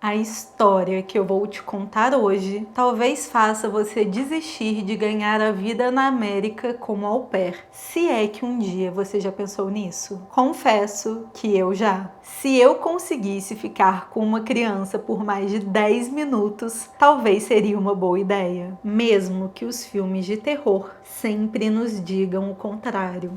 A história que eu vou te contar hoje talvez faça você desistir de ganhar a vida na América como au pair, se é que um dia você já pensou nisso. Confesso que eu já. Se eu conseguisse ficar com uma criança por mais de 10 minutos, talvez seria uma boa ideia, mesmo que os filmes de terror sempre nos digam o contrário.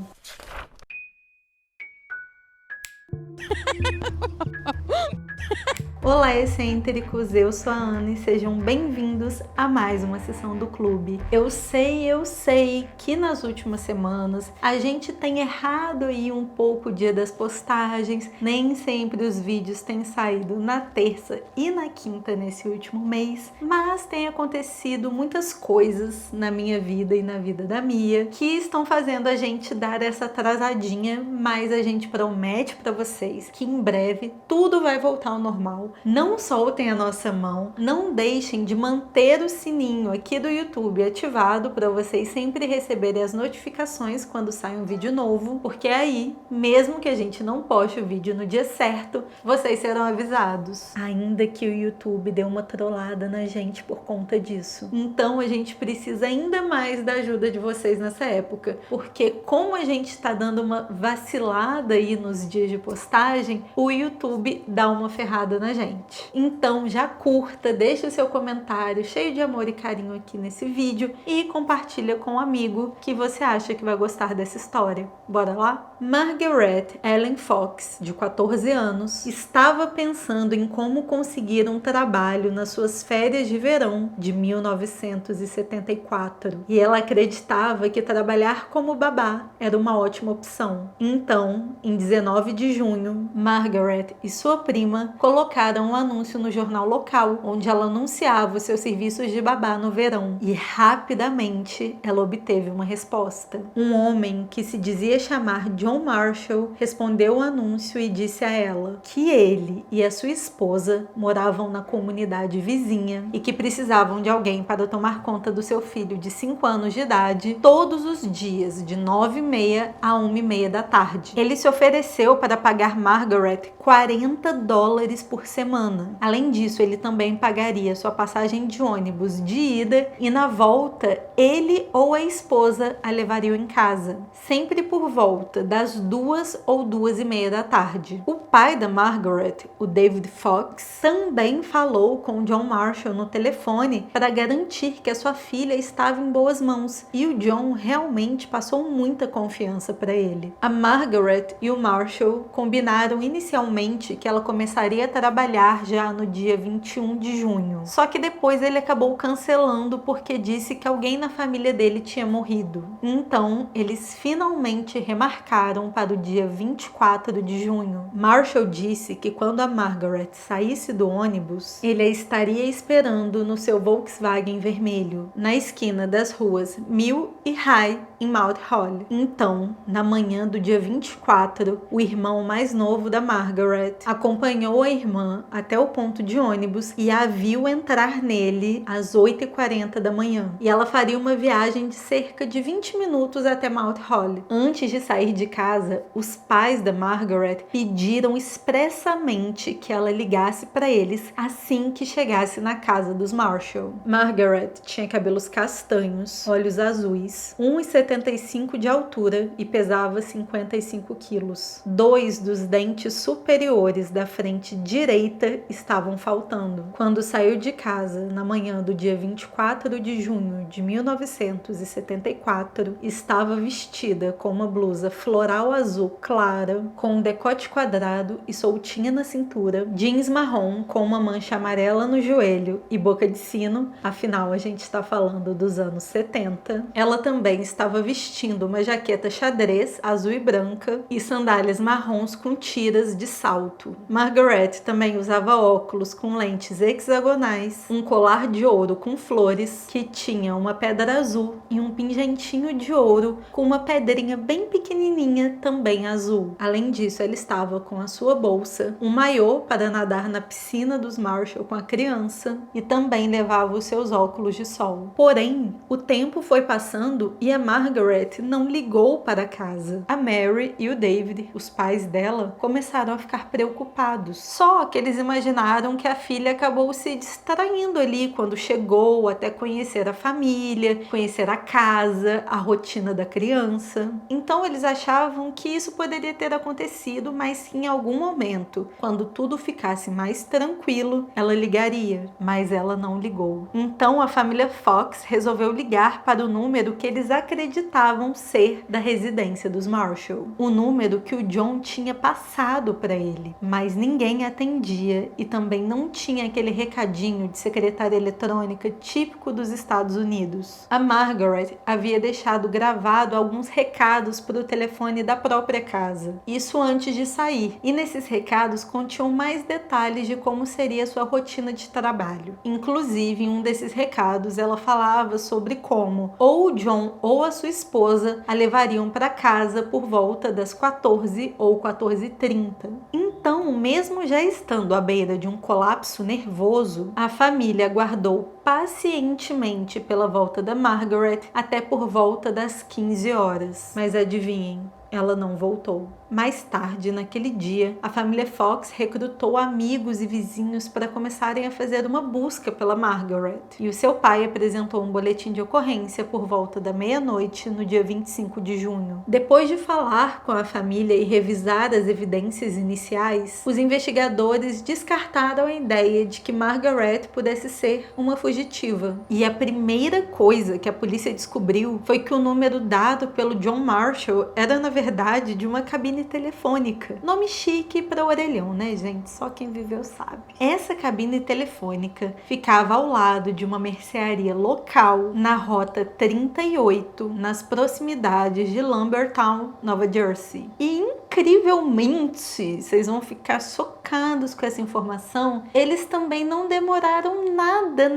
Olá, excêntricos! Eu sou a Ana e sejam bem-vindos a mais uma sessão do clube. Eu sei que nas últimas semanas a gente tem errado aí um pouco o dia das postagens, nem sempre os vídeos têm saído na terça e na quinta nesse último mês, mas tem acontecido muitas coisas na minha vida e na vida da Mia que estão fazendo a gente dar essa atrasadinha, mas a gente promete para vocês que em breve tudo vai voltar ao normal. Não soltem a nossa mão, não deixem de manter o sininho aqui do YouTube ativado para vocês sempre receberem as notificações quando sai um vídeo novo, porque aí, mesmo que a gente não poste o vídeo no dia certo, vocês serão avisados. Ainda que o YouTube dê uma trollada na gente por conta disso. Então a gente precisa ainda mais da ajuda de vocês nessa época, porque como a gente está dando uma vacilada aí nos dias de postagem, o YouTube dá uma ferrada na gente. Então já curta, deixa o seu comentário cheio de amor e carinho aqui nesse vídeo e compartilha com um amigo que você acha que vai gostar dessa história. Bora lá? Margaret Ellen Fox, de 14 anos, estava pensando em como conseguir um trabalho nas suas férias de verão de 1974 e ela acreditava que trabalhar como babá era uma ótima opção. Então, em 19 de junho, Margaret e sua prima colocaram um anúncio no jornal local, onde ela anunciava os seus serviços de babá no verão. E rapidamente ela obteve uma resposta. Um homem que se dizia chamar John Marshall respondeu o anúncio e disse a ela que ele e a sua esposa moravam na comunidade vizinha e que precisavam de alguém para tomar conta do seu filho de 5 anos de idade todos os dias, de 9h30 a 1h30 da tarde. Ele se ofereceu para pagar Margaret $40 por semana. Além disso, ele também pagaria sua passagem de ônibus de ida e na volta, ele ou a esposa a levariam em casa, sempre por volta das 2 ou 2h30 da tarde. O pai da Margaret, o David Fox, também falou com John Marshall no telefone para garantir que a sua filha estava em boas mãos e o John realmente passou muita confiança para ele. A Margaret e o Marshall combinaram inicialmente que ela começaria a trabalhar já no dia 21 de junho. Só que depois ele acabou cancelando porque disse que alguém na família dele tinha morrido. Então, eles finalmente remarcaram para o dia 24 de junho. Marshall disse que quando a Margaret saísse do ônibus, ele a estaria esperando no seu Volkswagen vermelho, na esquina das ruas Mill e High, em Mount Holly. Então, na manhã do dia 24, o irmão mais novo da Margaret acompanhou a irmã até o ponto de ônibus e a viu entrar nele às 8h40 da manhã. E ela faria uma viagem de cerca de 20 minutos até Mount Holly. Antes de sair de casa, os pais da Margaret pediram expressamente que ela ligasse para eles assim que chegasse na casa dos Marshall. Margaret tinha cabelos castanhos, olhos azuis, 1,75 de altura e pesava 55 quilos. 2 dos dentes superiores da frente direita estavam faltando. Quando saiu de casa na manhã do dia 24 de junho de 1974, estava vestida com uma blusa floral azul clara, com um decote quadrado e soltinha na cintura, jeans marrom com uma mancha amarela no joelho e boca de sino, afinal a gente está falando dos anos 70. Ela também estava vestindo uma jaqueta xadrez azul e branca e sandálias marrons com tiras de salto. Margaret também usava óculos com lentes hexagonais, um colar de ouro com flores que tinha uma pedra azul e um pingentinho de ouro com uma pedrinha bem pequenininha também azul. Além disso, ela estava com a sua bolsa, um maiô para nadar na piscina dos Marshall com a criança e também levava os seus óculos de sol. Porém, o tempo foi passando e a Margaret Margaret não ligou para casa. A Mary e o David, os pais dela, começaram a ficar preocupados. Só que eles imaginaram que a filha acabou se distraindo ali quando chegou, até conhecer a família, conhecer a casa, a rotina da criança. Então eles achavam que isso poderia ter acontecido, mas que em algum momento, quando tudo ficasse mais tranquilo, ela ligaria. Mas ela não ligou. Então a família Fox resolveu ligar para o número que eles acreditavam ser da residência dos Marshall. O número que o John tinha passado para ele. Mas ninguém atendia e também não tinha aquele recadinho de secretária eletrônica típico dos Estados Unidos. A Margaret havia deixado gravado alguns recados para o telefone da própria casa. Isso antes de sair. E nesses recados continham mais detalhes de como seria sua rotina de trabalho. Inclusive, em um desses recados, ela falava sobre como ou o John ou a sua esposa a levariam para casa por volta das 14 ou 14h30. Então, mesmo já estando à beira de um colapso nervoso, a família aguardou pacientemente pela volta da Margaret até por volta das 15 horas. Mas adivinhem, ela não voltou. Mais tarde, naquele dia, a família Fox recrutou amigos e vizinhos para começarem a fazer uma busca pela Margaret. E o seu pai apresentou um boletim de ocorrência por volta da meia-noite, no dia 25 de junho. Depois de falar com a família e revisar as evidências iniciais, os investigadores descartaram a ideia de que Margaret pudesse ser uma fugitiva. E a primeira coisa que a polícia descobriu foi que o número dado pelo John Marshall era, na verdade, de uma cabine telefônica. Nome chique para orelhão, né, gente? Só quem viveu sabe. Essa cabine telefônica ficava ao lado de uma mercearia local na rota 38, nas proximidades de Lambertown, Nova Jersey. E incrivelmente, vocês vão ficar chocados com essa informação, eles também não demoraram nada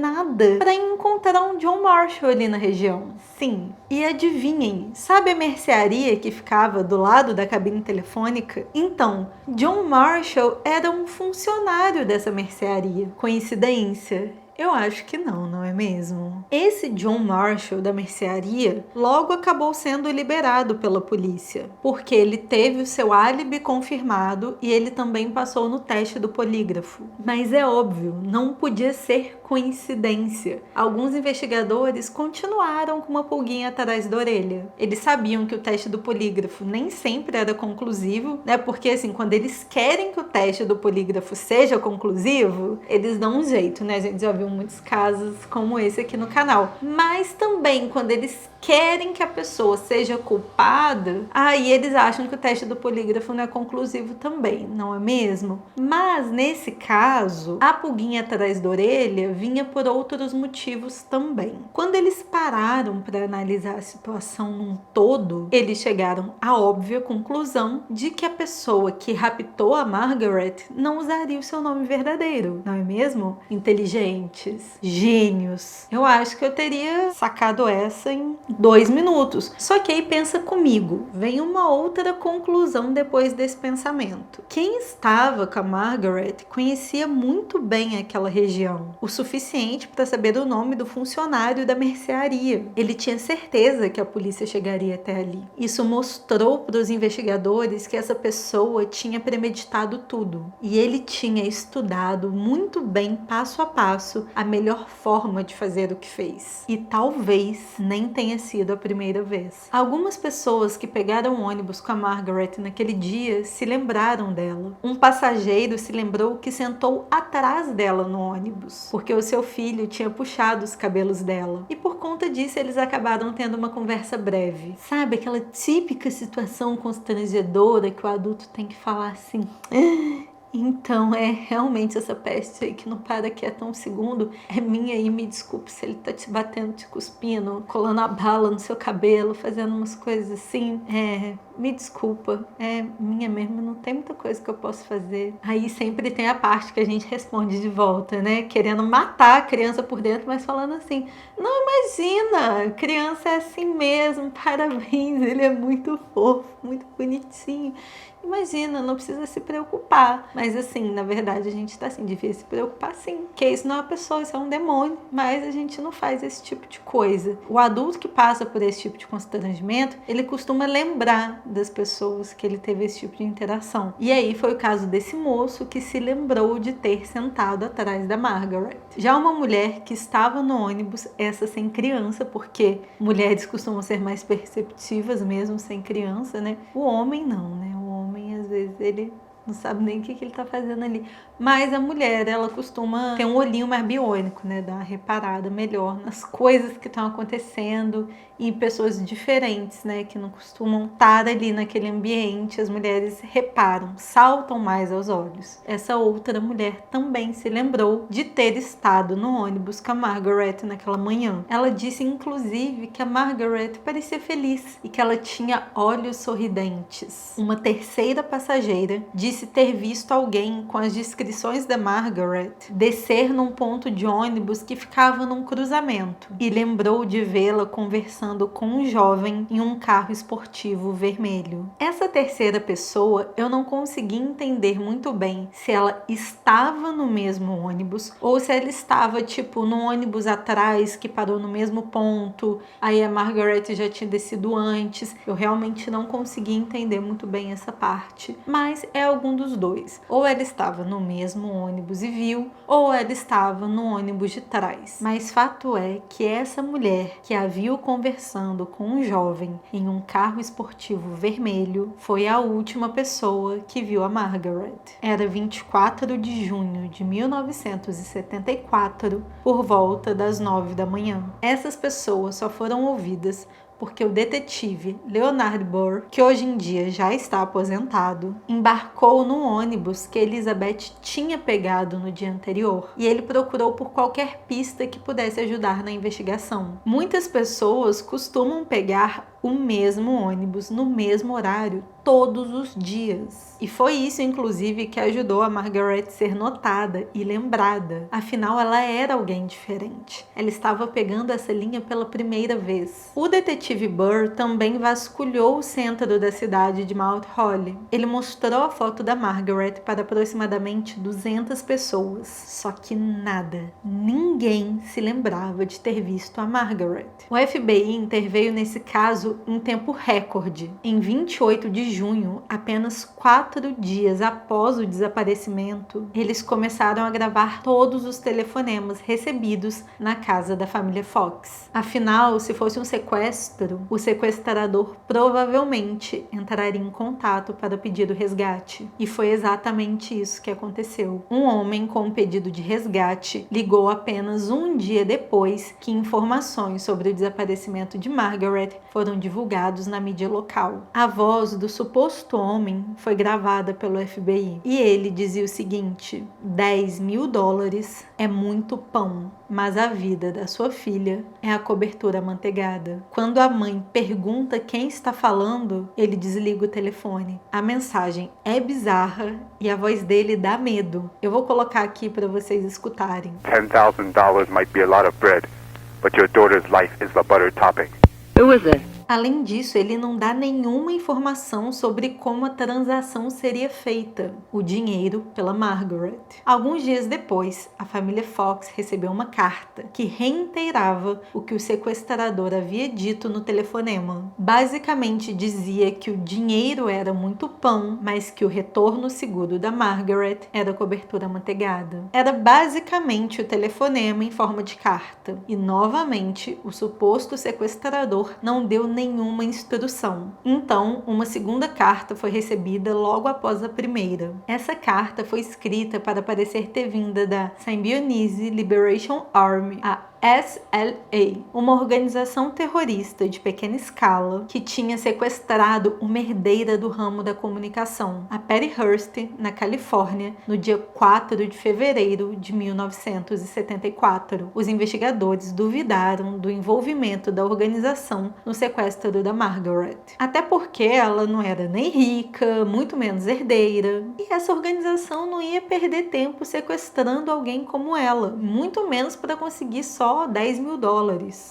para encontrar um John Marshall ali na região. Sim. E adivinhem, sabe a mercearia que ficava do lado da cabine telefônica? Então, John Marshall era um funcionário dessa mercearia. Coincidência? Eu acho que não, não é mesmo? Esse John Marshall da mercearia logo acabou sendo liberado pela polícia, porque ele teve o seu álibi confirmado e ele também passou no teste do polígrafo. Mas é óbvio, não podia ser coincidência. Alguns investigadores continuaram com uma pulguinha atrás da orelha. Eles sabiam que o teste do polígrafo nem sempre era conclusivo, né? Porque assim, quando eles querem que o teste do polígrafo seja conclusivo, eles dão um jeito, né? A gente já viu muitos casos como esse aqui no canal. Mas também quando eles querem que a pessoa seja culpada, aí eles acham que o teste do polígrafo não é conclusivo também, não é mesmo? Mas nesse caso, a pulguinha atrás da orelha vinha por outros motivos também. Quando eles pararam para analisar a situação num todo, eles chegaram à óbvia conclusão de que a pessoa que raptou a Margaret não usaria o seu nome verdadeiro, não é mesmo? Inteligentes, gênios. Eu acho que eu teria sacado essa em 2 minutos. Só que aí pensa comigo, vem uma outra conclusão depois desse pensamento. Quem estava com a Margaret conhecia muito bem aquela região, o suficiente para saber o nome do funcionário da mercearia. Ele tinha certeza que a polícia chegaria até ali. Isso mostrou para os investigadores que essa pessoa tinha premeditado tudo. E ele tinha estudado muito bem, passo a passo, a melhor forma de fazer o que fez. E talvez nem tenha sido a primeira vez. Algumas pessoas que pegaram o ônibus com a Margaret naquele dia se lembraram dela. Um passageiro se lembrou que sentou atrás dela no ônibus, porque o seu filho tinha puxado os cabelos dela. E por conta disso, eles acabaram tendo uma conversa breve. Sabe, aquela típica situação constrangedora que o adulto tem que falar assim... Então, realmente essa peste aí que não para quieto um segundo é minha aí, me desculpe se ele tá te batendo, te cuspindo, colando a bala no seu cabelo, fazendo umas coisas assim. me desculpa, é minha mesmo, não tem muita coisa que eu posso fazer. Aí sempre tem a parte que a gente responde de volta, né? Querendo matar a criança por dentro, mas falando assim, não, imagina, criança é assim mesmo, parabéns, ele é muito fofo, muito bonitinho. Imagina, não precisa se preocupar. Mas assim, na verdade, a gente tá assim, devia se preocupar sim. Porque isso não é uma pessoa, isso é um demônio. Mas a gente não faz esse tipo de coisa. O adulto que passa por esse tipo de constrangimento, ele costuma lembrar das pessoas que ele teve esse tipo de interação. E aí foi o caso desse moço que se lembrou de ter sentado atrás da Margaret. Já uma mulher que estava no ônibus, essa sem criança, porque mulheres costumam ser mais perceptivas mesmo sem criança, né? O homem não, né? Às vezes ele não sabe nem o que ele tá fazendo ali. Mas a mulher, ela costuma ter um olhinho mais biônico, né? Dar uma reparada melhor nas coisas que estão acontecendo e em pessoas diferentes, né? Que não costumam estar ali naquele ambiente. As mulheres reparam, saltam mais aos olhos. Essa outra mulher também se lembrou de ter estado no ônibus com a Margaret naquela manhã. Ela disse, inclusive, que a Margaret parecia feliz e que ela tinha olhos sorridentes. Uma terceira passageira disse ter visto alguém com as descrições da Margaret descer num ponto de ônibus que ficava num cruzamento e lembrou de vê-la conversando com um jovem em um carro esportivo vermelho. Essa terceira pessoa, eu não consegui entender muito bem se ela estava no mesmo ônibus ou se ela estava tipo no ônibus atrás que parou no mesmo ponto, aí a Margaret já tinha descido antes. Eu realmente não consegui entender muito bem essa parte, mas é algum dos dois. Ou ela estava no mesmo ônibus e viu, ou ela estava no ônibus de trás. Mas fato é que essa mulher que a viu conversando com um jovem em um carro esportivo vermelho foi a última pessoa que viu a Margaret. Era 24 de junho de 1974, por volta das 9 da manhã. Essas pessoas só foram ouvidas porque o detetive Leonard Burr, que hoje em dia já está aposentado, embarcou no ônibus que Elizabeth tinha pegado no dia anterior e ele procurou por qualquer pista que pudesse ajudar na investigação. Muitas pessoas costumam pegar o mesmo ônibus no mesmo horário todos os dias. E foi isso, inclusive, que ajudou a Margaret ser notada e lembrada. Afinal, ela era alguém diferente. Ela estava pegando essa linha pela primeira vez. O detetive Burr também vasculhou o centro da cidade de Mount Holly. Ele mostrou a foto da Margaret para aproximadamente 200 pessoas. Só que nada, ninguém se lembrava de ter visto a Margaret. O FBI interveio nesse caso em tempo recorde. Em 28 de junho, apenas 4 dias após o desaparecimento, eles começaram a gravar todos os telefonemas recebidos na casa da família Fox. Afinal, se fosse um sequestro, o sequestrador provavelmente entraria em contato para pedir o resgate. E foi exatamente isso que aconteceu. Um homem com um pedido de resgate ligou apenas um dia depois que informações sobre o desaparecimento de Margaret foram divulgados na mídia local. A voz do suposto homem foi gravada pelo FBI e ele dizia o seguinte: $10.000 é muito pão, mas a vida da sua filha é a cobertura amanteigada. Quando a mãe pergunta quem está falando, ele desliga o telefone. A mensagem é bizarra e a voz dele dá medo. Eu vou colocar aqui para vocês escutarem. $10,000 might be a lot of bread, but your daughter's life is the butter topping. Who is it? Além disso, ele não dá nenhuma informação sobre como a transação seria feita, o dinheiro pela Margaret. Alguns dias depois, a família Fox recebeu uma carta que reiterava o que o sequestrador havia dito no telefonema. Basicamente dizia que o dinheiro era muito pão, mas que o retorno seguro da Margaret era cobertura amanteigada. Era basicamente o telefonema em forma de carta. E novamente, o suposto sequestrador não deu nenhuma instrução. Então, uma segunda carta foi recebida logo após a primeira. Essa carta foi escrita para parecer ter vinda da Symbionese Liberation Army, a SLA, uma organização terrorista de pequena escala que tinha sequestrado uma herdeira do ramo da comunicação, a Patty Hearst, na Califórnia, no dia 4 de fevereiro de 1974. Os investigadores duvidaram do envolvimento da organização no sequestro da Margaret. Até porque ela não era nem rica, muito menos herdeira, e essa organização não ia perder tempo sequestrando alguém como ela, muito menos para conseguir só $10 mil.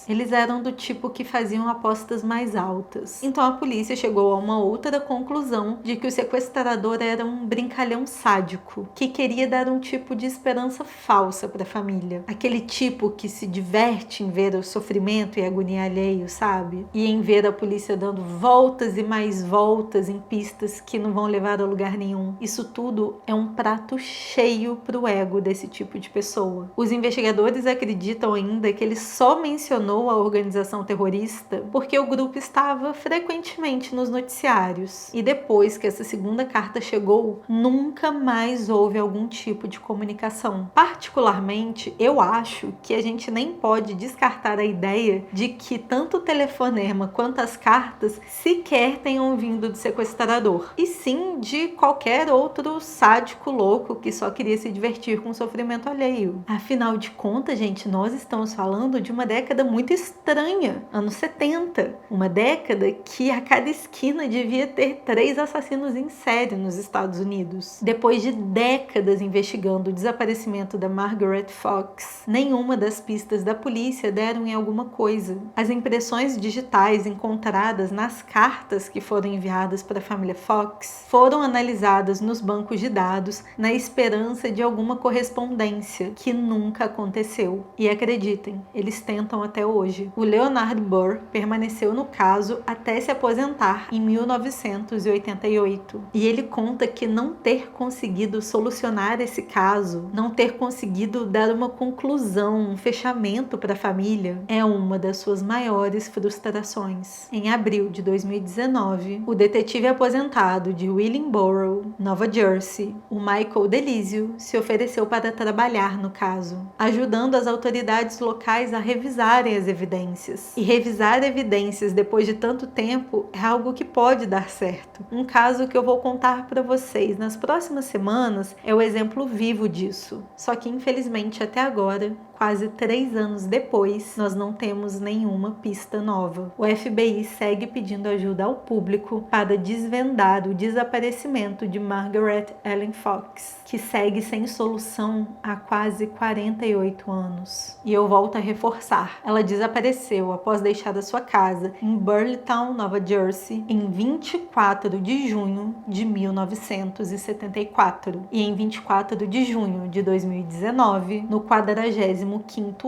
Eles eram do tipo que faziam apostas mais altas. Então a polícia chegou a uma outra conclusão de que o sequestrador era um brincalhão sádico, que queria dar um tipo de esperança falsa para a família. Aquele tipo que se diverte em ver o sofrimento e a agonia alheio, sabe? E em ver a polícia dando voltas e mais voltas em pistas que não vão levar a lugar nenhum. Isso tudo é um prato cheio pro ego desse tipo de pessoa. Os investigadores acreditam ainda que ele só mencionou a organização terrorista porque o grupo estava frequentemente nos noticiários. E depois que essa segunda carta chegou, nunca mais houve algum tipo de comunicação. Particularmente, eu acho que a gente nem pode descartar a ideia de que tanto o telefonema quanto as cartas sequer tenham vindo do sequestrador, e sim de qualquer outro sádico louco que só queria se divertir com o sofrimento alheio. Afinal de contas, gente, nós estamos falando de uma década muito estranha, anos 70, uma década que a cada esquina devia ter 3 assassinos em série nos Estados Unidos. Depois de décadas investigando o desaparecimento da Margaret Fox, nenhuma das pistas da polícia deram em alguma coisa. As impressões digitais encontradas nas cartas que foram enviadas para a família Fox foram analisadas nos bancos de dados na esperança de alguma correspondência, que nunca aconteceu. E acreditem, eles tentam até hoje. O Leonard Burr permaneceu no caso até se aposentar em 1988. E ele conta que não ter conseguido solucionar esse caso, não ter conseguido dar uma conclusão, um fechamento para a família, é uma das suas maiores frustrações. Em abril de 2019, o detetive aposentado de Willingboro, Nova Jersey, o Michael Delizio, se ofereceu para trabalhar no caso, ajudando as autoridades locais a revisarem as evidências. E revisar evidências depois de tanto tempo é algo que pode dar certo. Um caso que eu vou contar para vocês nas próximas semanas é o exemplo vivo disso. Só que infelizmente até agora, quase 3 anos depois, nós não temos nenhuma pista nova. O FBI segue pedindo ajuda ao público para desvendar o desaparecimento de Margaret Ellen Fox, que segue sem solução há quase 48 anos. E eu volto a reforçar, ela desapareceu após deixar a sua casa em Burlington, Nova Jersey, em 24 de junho de 1974. E em 24 de junho de 2019, no 45º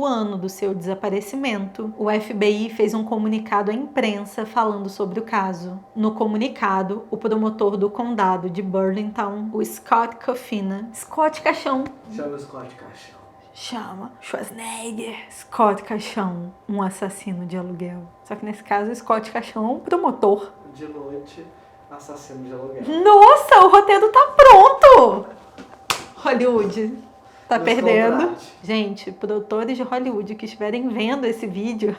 ano do seu desaparecimento, o FBI fez um comunicado à imprensa falando sobre o caso. No comunicado, o promotor do condado de Burlington, o Scott Coffina, Scott Caixão. Chama Scott Caixão. Chama Schwarzenegger. Scott Caixão, um assassino de aluguel. Só que nesse caso, Scott Caixão é um promotor. De noite, assassino de aluguel. Nossa, o roteiro tá pronto! Hollywood tá perdendo. Contrate. Gente, produtores de Hollywood que estiverem vendo esse vídeo,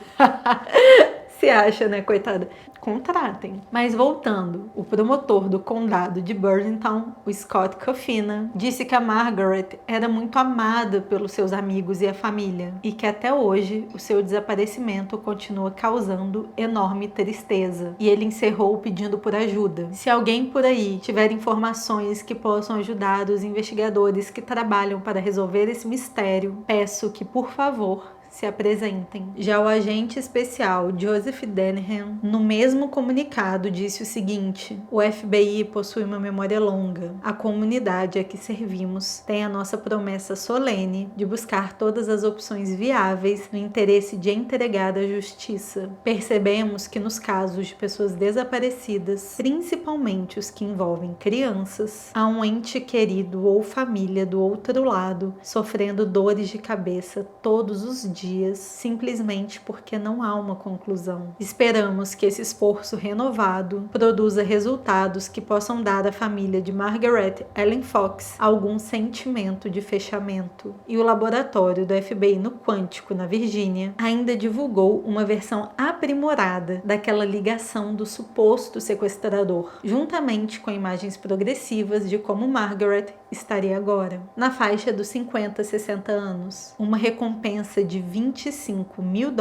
se acha, né, coitada? Contratem. Mas voltando, o promotor do condado de Burlington, o Scott Coffina, disse que a Margaret era muito amada pelos seus amigos e a família, e que até hoje o seu desaparecimento continua causando enorme tristeza. E ele encerrou pedindo por ajuda. Se alguém por aí tiver informações que possam ajudar os investigadores que trabalham para resolver esse mistério, peço que, por favor, se apresentem. Já o agente especial Joseph Denham, no mesmo comunicado, disse o seguinte: o FBI possui uma memória longa. A comunidade a que servimos tem a nossa promessa solene de buscar todas as opções viáveis no interesse de entregar a justiça. Percebemos que nos casos de pessoas desaparecidas, principalmente os que envolvem crianças, há um ente querido ou família do outro lado sofrendo dores de cabeça todos os dias dias, simplesmente porque não há uma conclusão. Esperamos que esse esforço renovado produza resultados que possam dar à família de Margaret Ellen Fox algum sentimento de fechamento. E o laboratório do FBI no Quantico, na Virgínia, ainda divulgou uma versão aprimorada daquela ligação do suposto sequestrador, juntamente com imagens progressivas de como Margaret estaria agora, na faixa dos 50 a 60 anos. Uma recompensa de $25 mil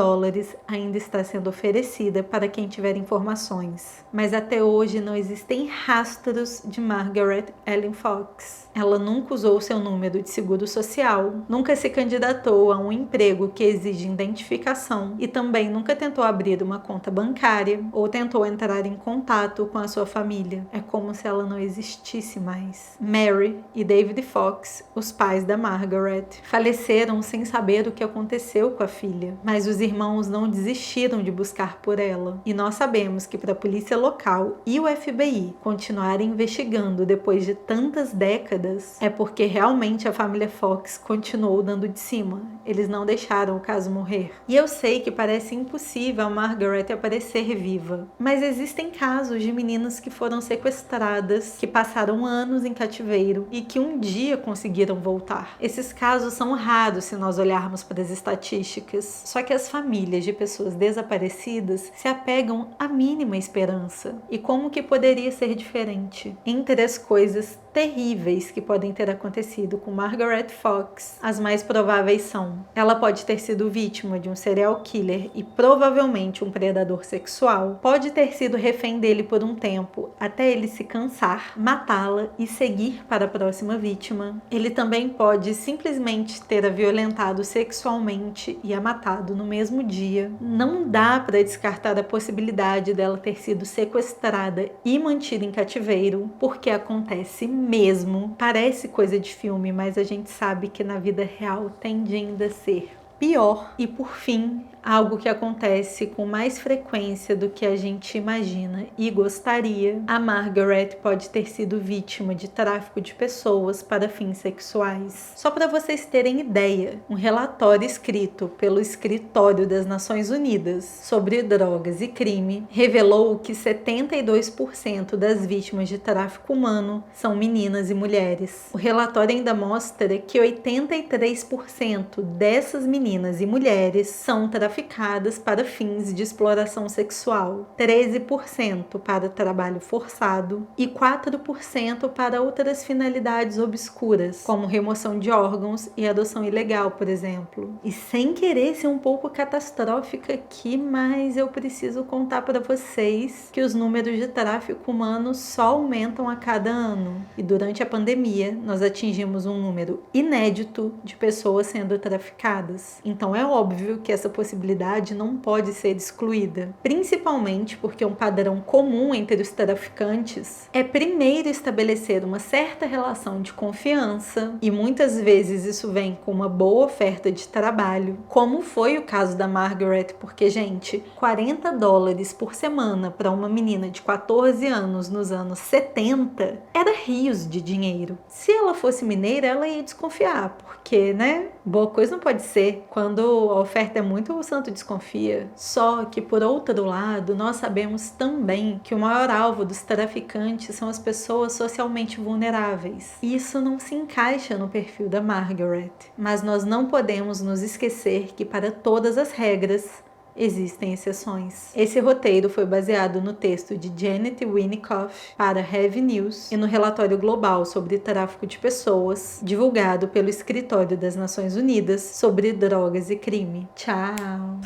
ainda está sendo oferecida para quem tiver informações, mas até hoje não existem rastros de Margaret Ellen Fox. Ela nunca usou seu número de seguro social, nunca se candidatou a um emprego que exige identificação e também nunca tentou abrir uma conta bancária ou tentou entrar em contato com a sua família. É como se ela não existisse mais. Mary e David Fox, os pais da Margaret, faleceram sem saber o que aconteceu com a filha, mas os irmãos não desistiram de buscar por ela. E nós sabemos que para a polícia local e o FBI continuarem investigando depois de tantas décadas, é porque realmente a família Fox continuou dando de cima. Eles não deixaram o caso morrer. E eu sei que parece impossível a Margaret aparecer viva, mas existem casos de meninas que foram sequestradas, que passaram anos em cativeiro e que um dia conseguiram voltar. Esses casos são raros se nós olharmos para as estatísticas, só que as famílias de pessoas desaparecidas se apegam à mínima esperança. E como que poderia ser diferente? Entre as coisas terríveis que podem ter acontecido com Margaret Fox, as mais prováveis são: ela pode ter sido vítima de um serial killer e provavelmente um predador sexual, pode ter sido refém dele por um tempo até ele se cansar, matá-la e seguir para a próxima vítima. Ele também pode simplesmente ter a violentado sexualmente e a matado no mesmo dia. Não dá para descartar a possibilidade dela ter sido sequestrada e mantida em cativeiro, porque acontece mesmo. Parece coisa de filme, mas a gente sabe que na vida real tende ainda a ser pior. E por fim, algo que acontece com mais frequência do que a gente imagina e gostaria: a Margaret pode ter sido vítima de tráfico de pessoas para fins sexuais. Só para vocês terem ideia, um relatório escrito pelo Escritório das Nações Unidas sobre drogas e crime revelou que 72% das vítimas de tráfico humano são meninas e mulheres. O relatório ainda mostra que 83% dessas meninas e mulheres são traficadas para fins de exploração sexual, 13% para trabalho forçado e 4% para outras finalidades obscuras, como remoção de órgãos e adoção ilegal, por exemplo. E sem querer ser um pouco catastrófica aqui, mas eu preciso contar para vocês que os números de tráfico humano só aumentam a cada ano. E durante a pandemia, nós atingimos um número inédito de pessoas sendo traficadas. Então é óbvio que essa possibilidade não pode ser excluída, principalmente porque um padrão comum entre os traficantes é primeiro estabelecer uma certa relação de confiança, e muitas vezes isso vem com uma boa oferta de trabalho, como foi o caso da Margaret, porque, gente, $40 por semana para uma menina de 14 anos nos anos 70 era rios de dinheiro. Se ela fosse mineira, ela ia desconfiar, porque, né, boa coisa não pode ser. Quando a oferta é muito, o santo desconfia. Só que, por outro lado, nós sabemos também que o maior alvo dos traficantes são as pessoas socialmente vulneráveis. Isso não se encaixa no perfil da Margaret. Mas nós não podemos nos esquecer que, para todas as regras, existem exceções. Esse roteiro foi baseado no texto de Janet Winikoff para Heavy News e no relatório global sobre tráfico de pessoas, divulgado pelo Escritório das Nações Unidas sobre Drogas e Crime. Tchau!